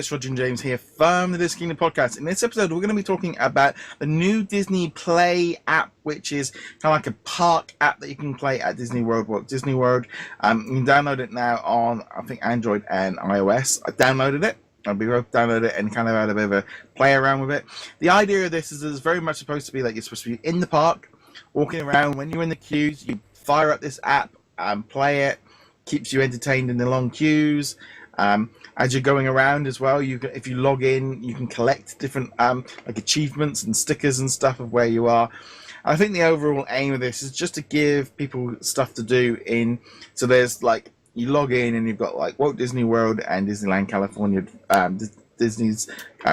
it's Roger and James here from the DisKingdom Podcast. In this episode, we're going to be talking about the new Disney Play app, which is kind of like a park app that you can play at Disney World, Walt Disney World. You can download it now on, I think, Android and iOS. I downloaded it. We both downloaded it and kind of had a bit of a play around with it. The idea of this is it's very much supposed to be like you're supposed to be in the park, walking around. When you're in the queues, you fire up this app and play it. Keeps you entertained in the long queues. As you're going around as well, if you log in, you can collect different like achievements and stickers and stuff of where you are. I think the overall aim of this is just to give people stuff to do so there's like, you log in and you've got like Walt Disney World and Disneyland California, Disney's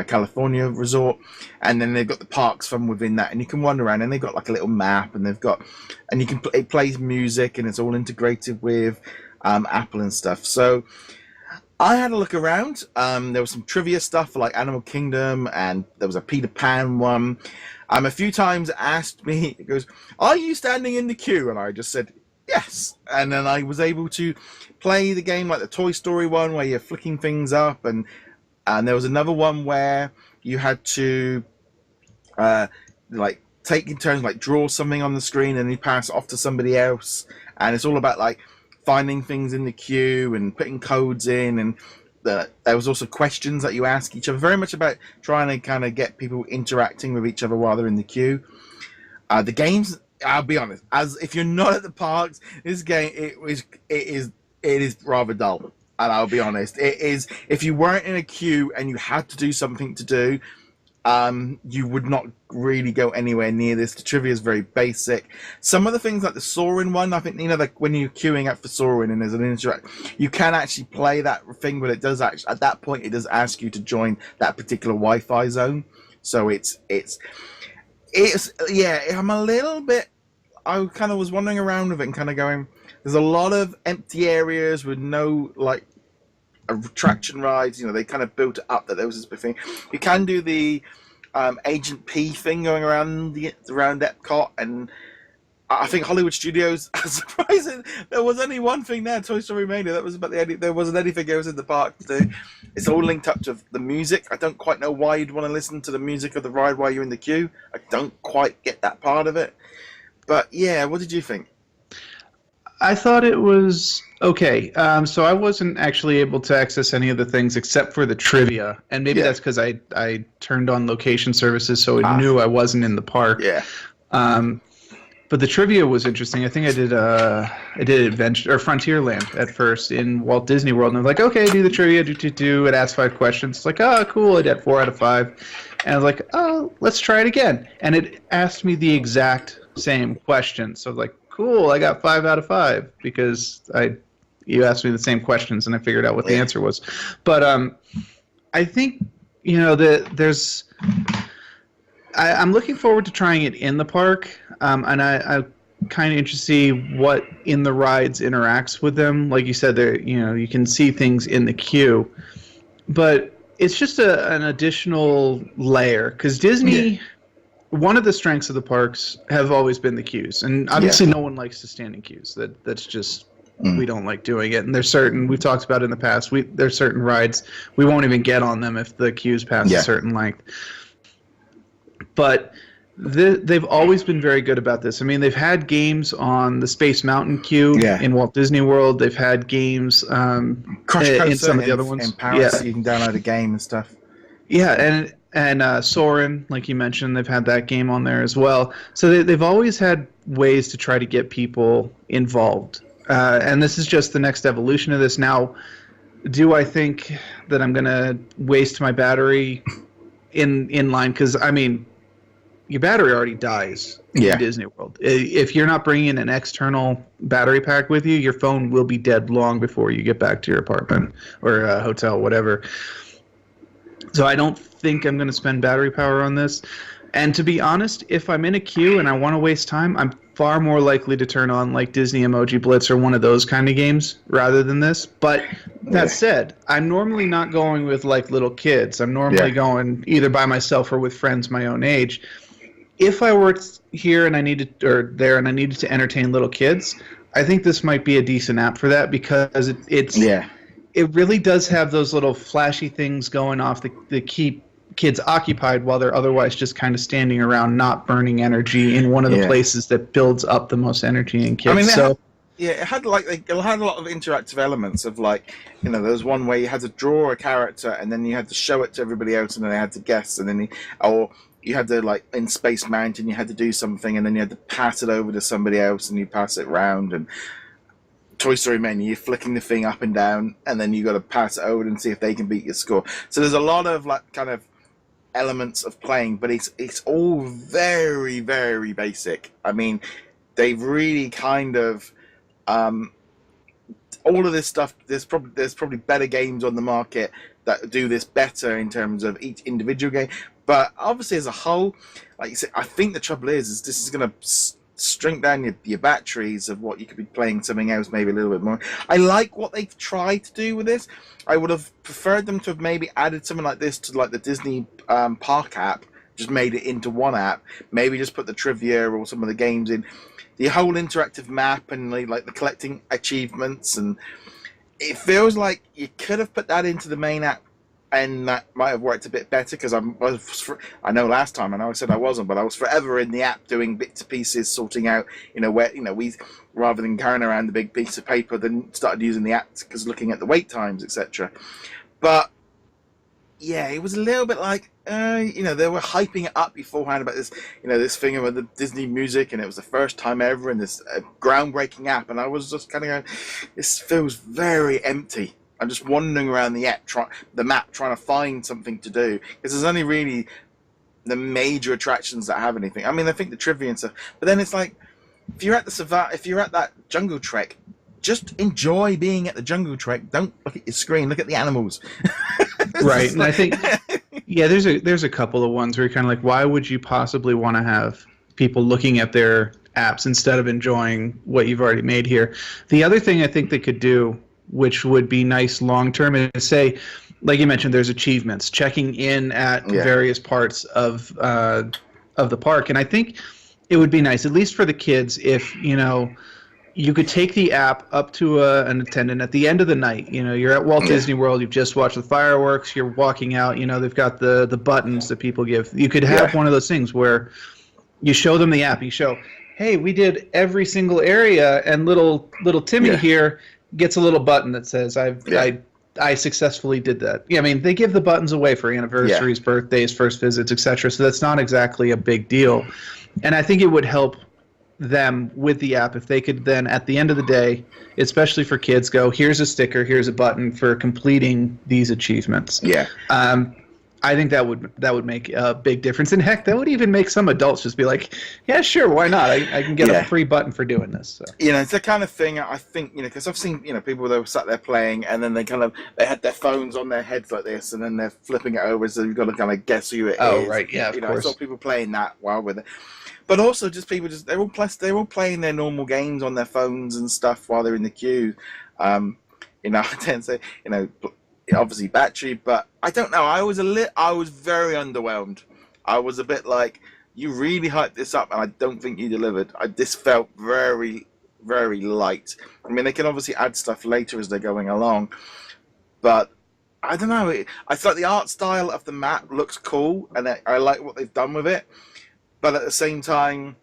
California resort, and then they've got the parks from within that, and you can wander around, and they've got like a little map, and it plays music, and it's all integrated with Apple and stuff. So I had a look around. There was some trivia stuff for like Animal Kingdom, and there was a Peter Pan one. A few times it asked me, it goes, "Are you standing in the queue?" And I just said yes, and then I was able to play the game like the Toy Story one where you're flicking things up, and there was another one where you had to like take in turns, like draw something on the screen and you pass it off to somebody else, and it's all about like finding things in the queue and putting codes in, and there was also questions that you ask each other, very much about trying to kind of get people interacting with each other while they're in the queue. The games, I'll be honest, as if you're not at the parks, this game it is rather dull, and I'll be honest, it is. If you weren't in a queue and you had to do something to do, you would not really go anywhere near this. The trivia is very basic. Some of the things like the soaring one, I think, like when you're queuing up for soaring and there's an interact, you can actually play that thing, but it does actually, at that point, it does ask you to join that particular Wi-Fi zone. So it's yeah, I'm a little bit, I kind of was wandering around with it and kind of going, there's a lot of empty areas with no like attraction rides. They kind of built it up that there was this big thing. You can do the Agent P thing going around Epcot, and I think Hollywood Studios, surprising, there was only one thing there, Toy Story Mania. That was about the only, there wasn't anything else in the park to do. It's all linked up to the music. I don't quite know why you'd want to listen to the music of the ride while you're in the queue. I don't quite get that part of it. But yeah, what did you think? I thought it was okay. So I wasn't actually able to access any of the things except for the trivia, and maybe that's because I turned on location services, so it knew I wasn't in the park. Yeah. But the trivia was interesting. I think I did Adventure or Frontierland at first in Walt Disney World, and I was like, okay, do the trivia, do. It asked 5 questions. It's like, oh, cool. I did 4 out of 5, and I was like, oh, let's try it again. And it asked me the exact same question. So I was like, cool, I got 5 out of 5 because you asked me the same questions and I figured out what the answer was. But I think there's. I'm looking forward to trying it in the park, and I'm kind of interested to see what in the rides interacts with them. Like you said, there you can see things in the queue, but it's just an additional layer because Disney. Yeah. One of the strengths of the parks have always been the queues, and obviously no one likes to stand in queues. That's just we don't like doing it. And there's certain we've talked about in the past. There's certain rides we won't even get on them if the queues pass a certain length. But they've always been very good about this. I mean, they've had games on the Space Mountain queue in Walt Disney World. They've had games in some of the other ones. In Paris, you can download a game and stuff. Yeah, and Soarin', like you mentioned, they've had that game on there as well. So they've always had ways to try to get people involved. And this is just the next evolution of this. Now, do I think that I'm going to waste my battery in line? Because, I mean, your battery already dies in Disney World. If you're not bringing an external battery pack with you, your phone will be dead long before you get back to your apartment or hotel, whatever. So I don't think I'm going to spend battery power on this. And to be honest, if I'm in a queue and I want to waste time, I'm far more likely to turn on like Disney Emoji Blitz or one of those kind of games rather than this. But that said, I'm normally not going with like little kids. I'm normally going either by myself or with friends my own age. If I were here and I needed to entertain little kids, I think this might be a decent app for that because it's it really does have those little flashy things going off that keep kids occupied while they're otherwise just kind of standing around, not burning energy in one of the places that builds up the most energy in kids. I mean, it had a lot of interactive elements of like, there was one where you had to draw a character and then you had to show it to everybody else and then they had to guess, and then you had to, like, in Space Mountain you had to do something and then you had to pass it over to somebody else and you pass it round, and Toy Story Mania, you're flicking the thing up and down and then you got to pass it over and see if they can beat your score. So there's a lot of like kind of elements of playing, but it's all very, very basic. I mean, they've really kind of all of this stuff. There's probably better games on the market that do this better in terms of each individual game, but obviously as a whole, like you said, I think the trouble is this is going to shrink down your batteries of what you could be playing something else maybe a little bit more. I like what they've tried to do with this. I would have preferred them to have maybe added something like this to like the Disney Park app, just made it into one app, maybe just put the trivia or some of the games in, the whole interactive map and like the collecting achievements, and it feels like you could have put that into the main app and that might have worked a bit better, because I know last time, and I said I wasn't, but I was forever in the app doing bits and pieces, sorting out, where, we, rather than carrying around the big piece of paper, then started using the app because looking at the wait times, etc. But yeah, it was a little bit like, they were hyping it up beforehand about this, this thing with the Disney music, and it was the first time ever in this groundbreaking app, and I was just kind of going, this feels very empty. I'm just wandering around the map trying to find something to do, because there's only really the major attractions that have anything. I mean, I think the trivia and stuff, but then it's like, if you're at that Jungle Trek, just enjoy being at the Jungle Trek. Don't look at your screen. Look at the animals. Right, and I think there's a couple of ones where you're kind of like, why would you possibly want to have people looking at their apps instead of enjoying what you've already made here? The other thing I think they could do, which would be nice long term, is say, like you mentioned, there's achievements, checking in at various parts of the park, and I think it would be nice, at least for the kids, if you could take the app up to an attendant at the end of the night. You're at Walt Disney World, you've just watched the fireworks, you're walking out, they've got the buttons that people give. You could have one of those things where you show them the app, you show, hey, we did every single area, and little Timmy here gets a little button that says, I successfully did that. Yeah, I mean, they give the buttons away for anniversaries, birthdays, first visits, etc. So that's not exactly a big deal. And I think it would help them with the app if they could then, at the end of the day, especially for kids, go, here's a sticker, here's a button for completing these achievements. Yeah. I think that would make a big difference. And heck, that would even make some adults just be like, yeah, sure, why not? I can get a free button for doing this. So. It's the kind of thing, I think, because I've seen, people that were sat there playing and then they had their phones on their heads like this and then they're flipping it over, so you've got to kind of guess who it is. Oh, right, yeah, of course. I saw people playing that while with it. But also just people they're all playing their normal games on their phones and stuff while they're in the queue. I tend to say, obviously battery, but I don't know. I was very underwhelmed. I was a bit like, you really hyped this up, and I don't think you delivered. This felt very, very light. I mean, they can obviously add stuff later as they're going along, but I don't know. I thought the art style of the map looks cool, and I like what they've done with it. But at the same time,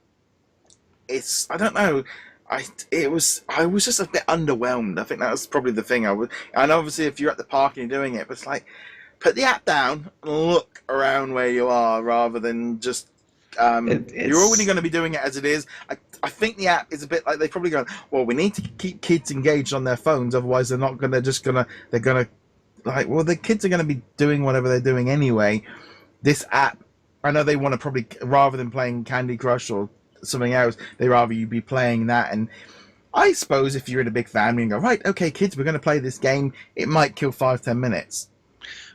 I don't know. I was just a bit underwhelmed. I think that was probably the thing. And obviously, if you're at the park and you're doing it, but it's like, put the app down and look around where you are, rather than just you're already going to be doing it as it is. I think the app is a bit like, they're probably going, well, we need to keep kids engaged on their phones, otherwise they're not going to. They're going to, like, well, the kids are going to be doing whatever they're doing anyway. This app, I know they want to probably, rather than playing Candy Crush or something else, they rather you be playing that. And I suppose if you're in a big family and go, right, okay, kids, we're going to play this game, it might kill 5-10 minutes.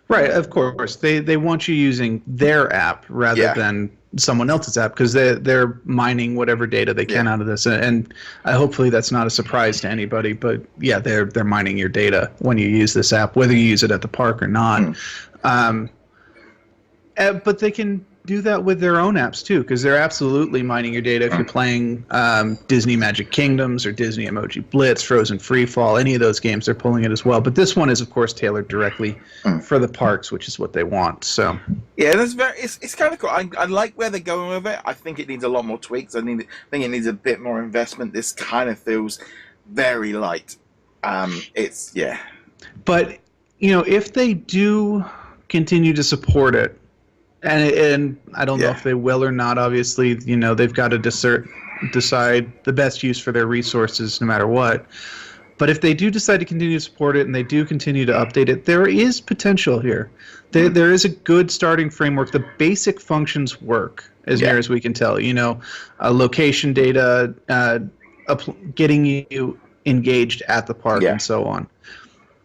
Right, of course. They want you using their app rather than someone else's app, because they're mining whatever data they can out of this. And hopefully that's not a surprise to anybody. But yeah, they're mining your data when you use this app, whether you use it at the park or not. But they can do that with their own apps too, because they're absolutely mining your data if you're playing Disney Magic Kingdoms or Disney Emoji Blitz, Frozen Freefall, any of those games, they're pulling it as well. But this one is, of course, tailored directly for the parks, which is what they want. So yeah, it's kind of cool. I like where they're going with it. I think it needs a lot more tweaks. I think it needs a bit more investment. This kind of feels very light. But if they do continue to support it, and I don't know if they will or not. Obviously, they've got to decide the best use for their resources no matter what. But if they do decide to continue to support it and they do continue to update it, there is potential here. There is a good starting framework. The basic functions work, as near as we can tell. Location data, getting you engaged at the park, and so on.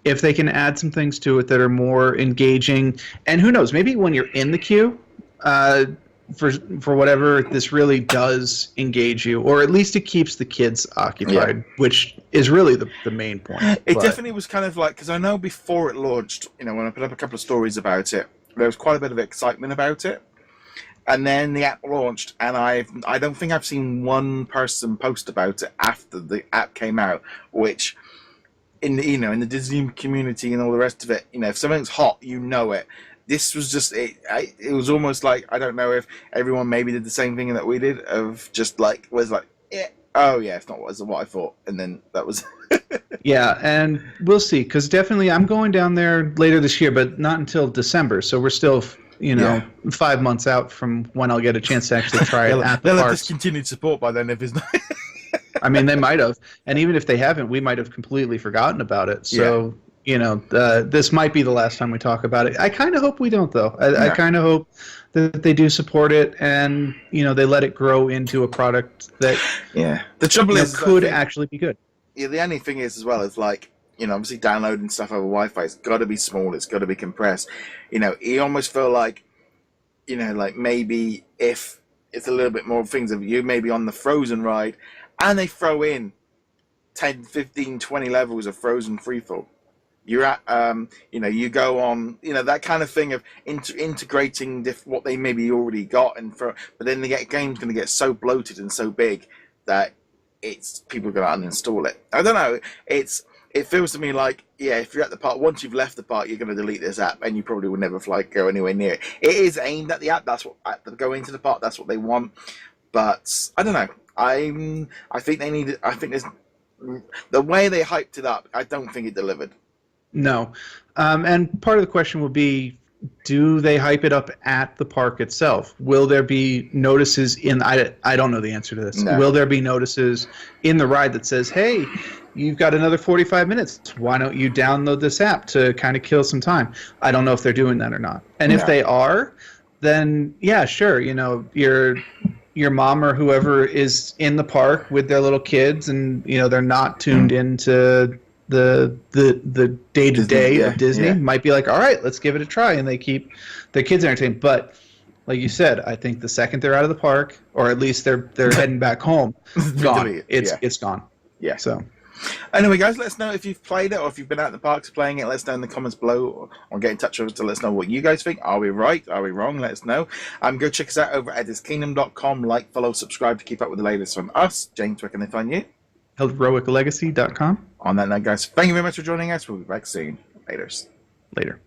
If they can add some things to it that are more engaging, and who knows, maybe when you're in the queue, for whatever, this really does engage you, or at least it keeps the kids occupied, which is really the main point. It definitely was kind of like, because I know before it launched, when I put up a couple of stories about it, there was quite a bit of excitement about it. And then the app launched, and I don't think I've seen one person post about it after the app came out, which in the Disney community and all the rest of it, if something's hot, it. This was just it was almost like, I don't know if everyone maybe did the same thing that we did, of just like it's not what I thought, and then that was yeah, and we'll see, because definitely I'm going down there later this year, but not until December, so we're still 5 months out from when I'll get a chance to actually try it at the they'll parks. have discontinued support by then if it's not. I mean, they might have, and even if they haven't, we might have completely forgotten about it. So, this might be the last time we talk about it. I kind of hope we don't, though. I kind of hope that they do support it, and they let it grow into a product that the trouble is could actually be good. Yeah, the only thing is as well is like, obviously downloading stuff over Wi-Fi, it's got to be small, it's got to be compressed. You almost feel like, like maybe if it's a little bit more things of you maybe on the Frozen ride, and they throw in 10, 15, 20 levels of Frozen Freefall. You're at, you go on, that kind of thing of integrating what they maybe already got, but then the game's going to get so bloated and so big that people are going to uninstall it. I don't know. It feels to me like, if you're at the park, once you've left the park, you're going to delete this app, and you probably will never go anywhere near it. It is aimed at the app. That's what going to the park. That's what they want. But I don't know. I think they need it. I think there's the way they hyped it up. I don't think it delivered. No, and part of the question will be, do they hype it up at the park itself? Will there be notices I don't know the answer to this. No. Will there be notices in the ride that says, hey, you've got another 45 minutes. Why don't you download this app to kind of kill some time? I don't know if they're doing that or not. And if they are, then sure, your mom or whoever is in the park with their little kids, and they're not tuned into the day-to-day of Disney, might be like, all right, let's give it a try, and they keep their kids entertained. But like you said, I think the second they're out of the park, or at least they're heading back home, gone. It's gone. Yeah. So anyway, guys, let us know if you've played it or if you've been out in the parks playing it. Let us know in the comments below, or get in touch with us to let us know what you guys think. Are we right? Are we wrong? Let us know. Go check us out over at DisKingdom.com. Like, follow, subscribe to keep up with the latest from us. James, where can they find you? HeroicLegacy.com. On that note, guys, thank you very much for joining us. We'll be back soon. Later.